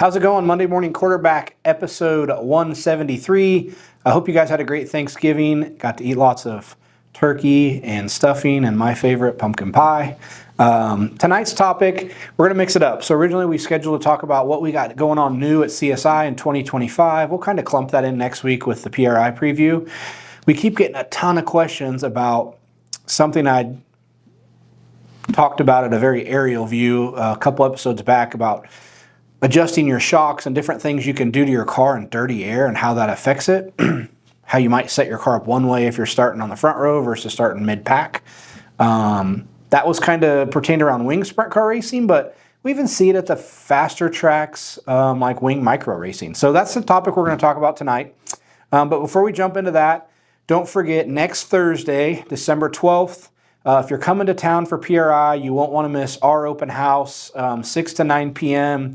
How's it going? Monday Morning Quarterback, episode 173. I hope you guys had a great Thanksgiving. Got to eat lots of turkey and stuffing and my favorite, pumpkin pie. Tonight's topic, we're going to mix it up. So originally we scheduled to talk about what we got going on new at CSI in 2025. We'll kind of clump that in next week with the PRI preview. We keep getting a ton of questions about something I talked about at a very aerial view a couple episodes back about adjusting your shocks and different things you can do to your car in dirty air and how that affects it. How you might set your car up one way if you're starting on the front row versus starting mid-pack. That was kind of pertained around wing sprint car racing, but we even see it at the faster tracks like wing micro racing. So that's the topic we're going to talk about tonight. But before we jump into that, don't forget next Thursday, December 12th, if you're coming to town for PRI, you won't want to miss our open house, 6 to 9 p.m.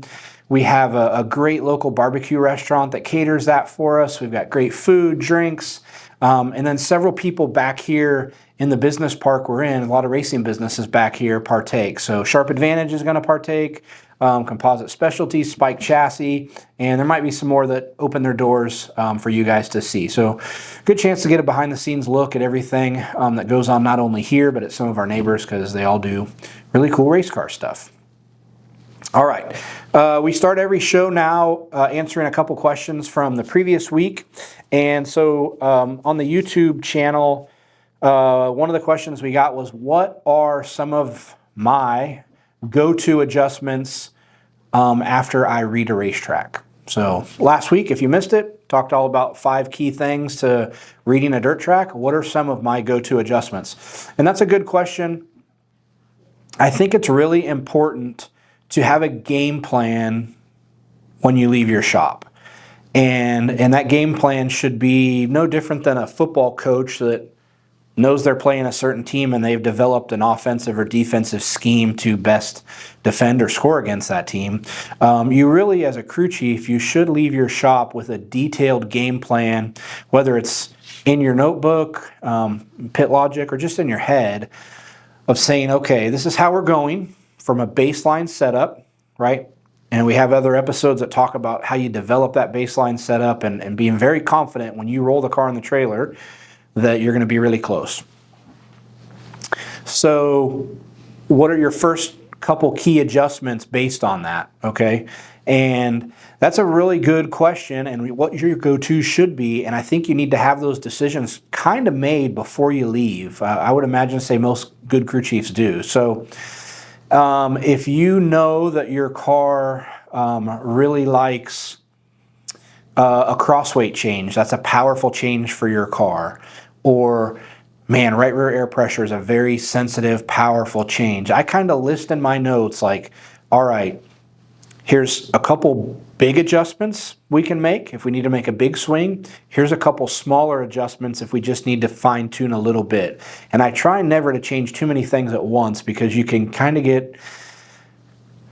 We have a great local barbecue restaurant that caters that for us. We've got great food, drinks, and then several people back here in the business park we're in. A lot of racing businesses back here partake. So Sharp Advantage is going to partake, Composite Specialties, Spike Chassis, and there might be some more that open their doors for you guys to see. So good chance to get a behind-the-scenes look at everything that goes on not only here, but at some of our neighbors because they all do really cool race car stuff. All right, we start every show now answering a couple questions from the previous week. And so on the YouTube channel, one of the questions we got was, what are some of my go-to adjustments after I read a racetrack? So last week, if you missed it, talked all about 5 key things to reading a dirt track. What are some of my go-to adjustments? And that's a good question. I think it's really important to have a game plan when you leave your shop. And that game plan should be no different than a football coach that knows they're playing a certain team and they've developed an offensive or defensive scheme to best defend or score against that team. You really, as a crew chief, you should leave your shop with a detailed game plan, whether it's in your notebook, pit logic, or just in your head, of saying, okay, this is how we're going from a baseline setup, right? And we have other episodes that talk about how you develop that baseline setup and being very confident when you roll the car in the trailer that you're going to be really close. So what are your first couple key adjustments based on that, okay? And that's a really good question, and what your go-to should be, and I think you need to have those decisions kind of made before you leave. I would imagine, say, most good crew chiefs do. So if you know that your car really likes a crossweight change, that's a powerful change for your car, or man, right rear air pressure is a very sensitive, powerful change. I kind of list in my notes like, all right, here's a couple big adjustments we can make if we need to make a big swing. Here's a couple smaller adjustments if we just need to fine tune a little bit. And I try never to change too many things at once because you can kind of get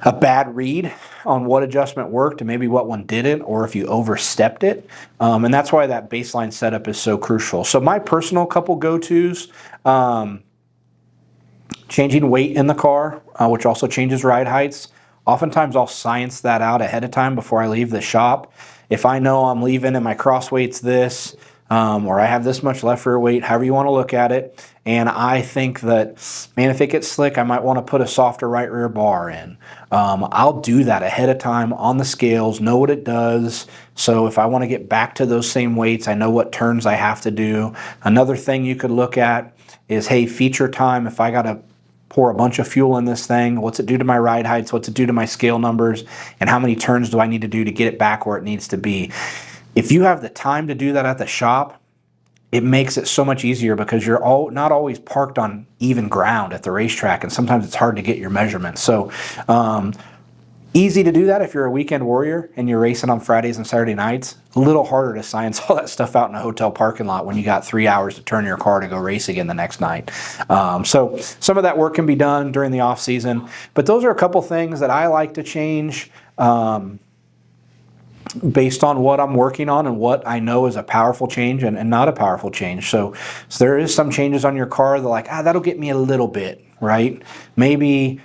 a bad read on what adjustment worked and maybe what one didn't, or if you overstepped it. And that's why that baseline setup is so crucial. So my personal couple go-tos, changing weight in the car, which also changes ride heights. Oftentimes I'll science that out ahead of time before I leave the shop. If I know I'm leaving and my cross weight's this, or I have this much left rear weight, however you want to look at it, and I think that, man, if it gets slick, I might want to put a softer right rear bar in. I'll do that ahead of time on the scales, know what it does. So if I want to get back to those same weights, I know what turns I have to do. Another thing you could look at is, hey, feature time. If I got to pour a bunch of fuel in this thing, what's it do to my ride heights? What's it do to my scale numbers? And how many turns do I need to do to get it back where it needs to be? If you have the time to do that at the shop, it makes it so much easier because you're not always parked on even ground at the racetrack, and sometimes it's hard to get your measurements. So easy to do that if you're a weekend warrior and you're racing on Fridays and Saturday nights. A little harder to science all that stuff out in a hotel parking lot when you got 3 hours to turn your car to go race again the next night. So some of that work can be done during the off season, but those are a couple things that I like to change based on what I'm working on and what I know is a powerful change and not a powerful change. So there is some changes on your car that like, that'll get me a little bit, right? Maybe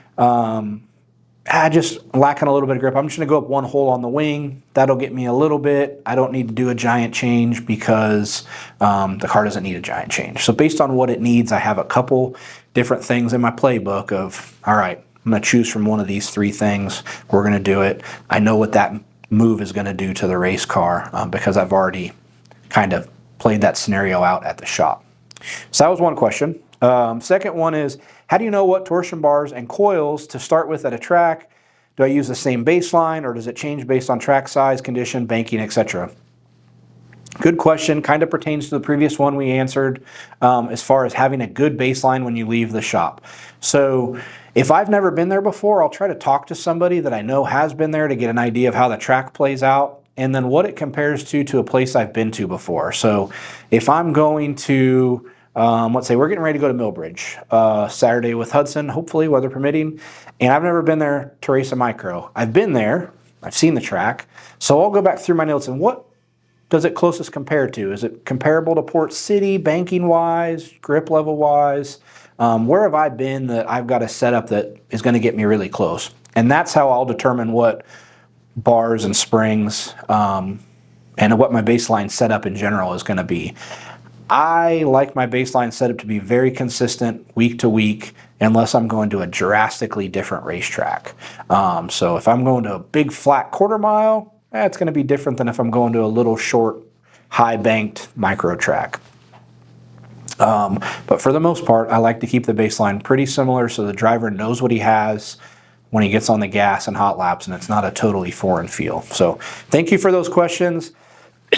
just lacking a little bit of grip. I'm just going to go up one hole on the wing. That'll get me a little bit. I don't need to do a giant change because the car doesn't need a giant change. So based on what it needs, I have a couple different things in my playbook of, all right, I'm going to choose from one of these three things. We're going to do it. I know what that move is going to do to the race car because I've already kind of played that scenario out at the shop. So that was one question. Second one is, how do you know what torsion bars and coils to start with at a track? Do I use the same baseline, or does it change based on track size, condition, banking, etc.? Good question. Kind of pertains to the previous one we answered as far as having a good baseline when you leave the shop. So if I've never been there before, I'll try to talk to somebody that I know has been there to get an idea of how the track plays out and then what it compares to a place I've been to before. So if I'm going to let's say we're getting ready to go to Millbridge Saturday with Hudson, hopefully weather permitting, and I've never been there to race a micro. I've been there, I've seen the track, so I'll go back through my notes and what does it closest compare to? Is it comparable to Port City, banking wise, grip level wise? Where have I been that I've got a setup that is going to get me really close? And that's how I'll determine what bars and springs and what my baseline setup in general is going to be. I like my baseline setup to be very consistent week to week unless I'm going to a drastically different racetrack. So if I'm going to a big flat quarter mile, it's going to be different than if I'm going to a little short, high banked micro track. But for the most part, I like to keep the baseline pretty similar so the driver knows what he has when he gets on the gas and hot laps and it's not a totally foreign feel. So thank you for those questions.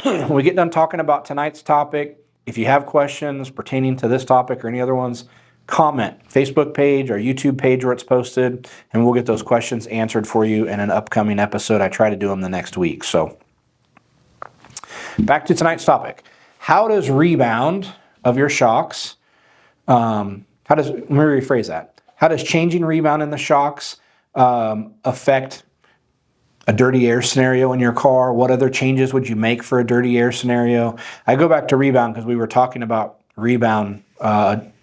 When we get done talking about tonight's topic, if you have questions pertaining to this topic or any other ones, comment, Facebook page or YouTube page where it's posted, and we'll get those questions answered for you in an upcoming episode. I try to do them the next week. So back to tonight's topic. How does rebound of your shocks, let me rephrase that. How does changing rebound in the shocks affect a dirty air scenario in your car? What other changes would you make for a dirty air scenario? I go back to rebound because we were talking about rebound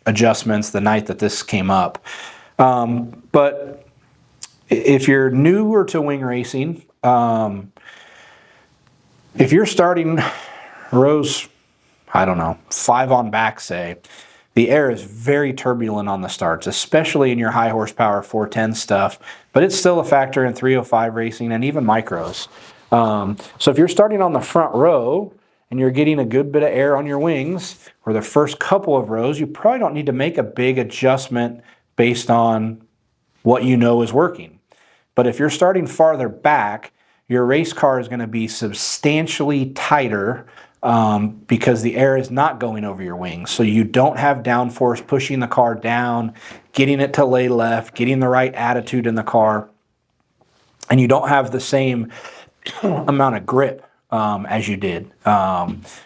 adjustments the night that this came up. But if you're newer to wing racing, if you're starting rows, 5 on back, say, the air is very turbulent on the starts, especially in your high horsepower 410 stuff, but it's still a factor in 305 racing and even micros. So if you're starting on the front row and you're getting a good bit of air on your wings for the first couple of rows, you probably don't need to make a big adjustment based on what you know is working. But if you're starting farther back, your race car is going to be substantially tighter because the air is not going over your wings. So you don't have downforce pushing the car down, getting it to lay left, getting the right attitude in the car, and you don't have the same amount of grip as you did.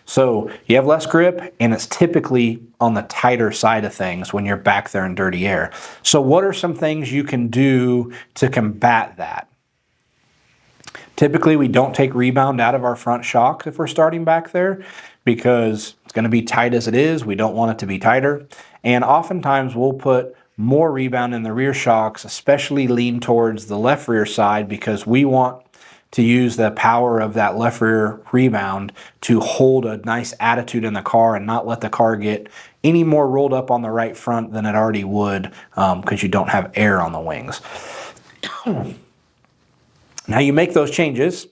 So you have less grip, and it's typically on the tighter side of things when you're back there in dirty air. So what are some things you can do to combat that? Typically, we don't take rebound out of our front shock if we're starting back there because it's going to be tight as it is. We don't want it to be tighter. And oftentimes, we'll put more rebound in the rear shocks, especially lean towards the left rear side because we want to use the power of that left rear rebound to hold a nice attitude in the car and not let the car get any more rolled up on the right front than it already would because you don't have air on the wings. Now you make those changes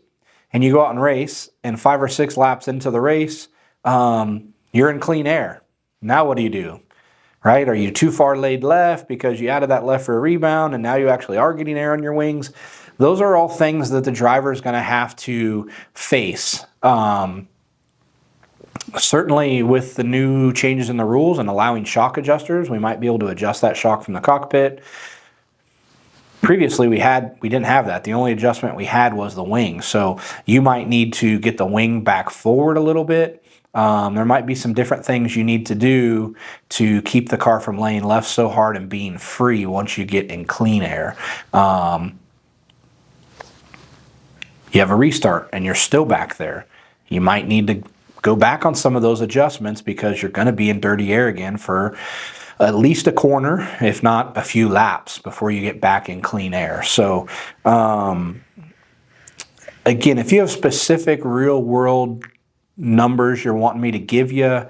and you go out and race, and 5 or 6 laps into the race, you're in clean air. Now what do? Right? Are you too far laid left because you added that left rear rebound and now you actually are getting air on your wings? Those are all things that the driver is going to have to face. Certainly with the new changes in the rules and allowing shock adjusters, we might be able to adjust that shock from the cockpit. Previously, we didn't have that. The only adjustment we had was the wing. So you might need to get the wing back forward a little bit. There might be some different things you need to do to keep the car from laying left so hard and being free once you get in clean air. You have a restart and you're still back there. You might need to go back on some of those adjustments because you're going to be in dirty air again for at least a corner, if not a few laps before you get back in clean air. So again, if you have specific real world numbers you're wanting me to give you,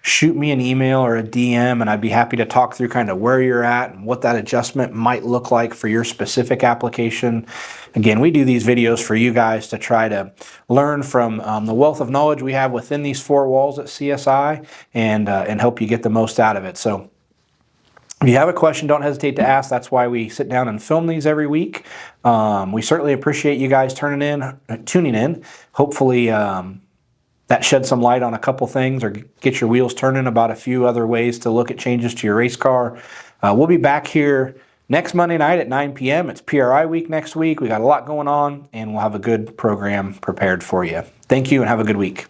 shoot me an email or a DM, and I'd be happy to talk through kind of where you're at and what that adjustment might look like for your specific application. Again, we do these videos for you guys to try to learn from the wealth of knowledge we have within these four walls at CSI and help you get the most out of it. So if you have a question, don't hesitate to ask. That's why we sit down and film these every week. We certainly appreciate you guys tuning in. Hopefully, that sheds some light on a couple things or get your wheels turning about a few other ways to look at changes to your race car. We'll be back here next Monday night at 9 p.m. It's PRI week next week. We got a lot going on, and we'll have a good program prepared for you. Thank you, and have a good week.